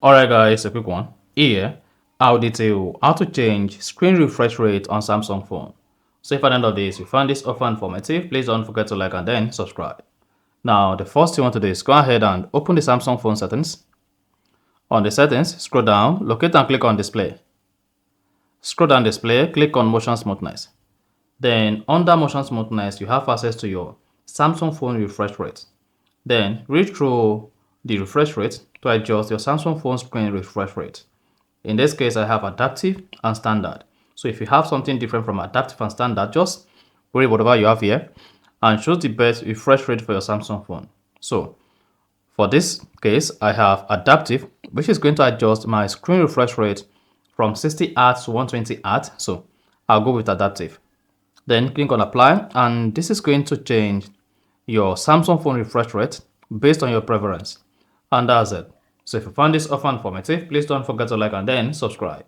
Alright guys, a quick one. Here, I'll detail how to change screen refresh rate on Samsung phone. So if at the end of this you found this offer informative, please don't forget to like and then subscribe. Now, the first thing you want to do is go ahead and open the Samsung phone settings. On the settings, scroll down, locate and click on display. Scroll down display, click on motion smoothness. Then under motion smoothness, you have access to your Samsung phone refresh rate. Then read through the refresh rate to adjust your Samsung phone screen refresh rate. In this case, I have adaptive and standard. So if you have something different from adaptive and standard, just query whatever you have here and choose the best refresh rate for your Samsung phone. So for this case, I have adaptive, which is going to adjust my screen refresh rate from 60 Hz to 120 Hz. So I'll go with adaptive. Then click on apply, and this is going to change your Samsung phone refresh rate based on your preference. And that's it. So if you found this offer informative, please don't forget to like and then subscribe.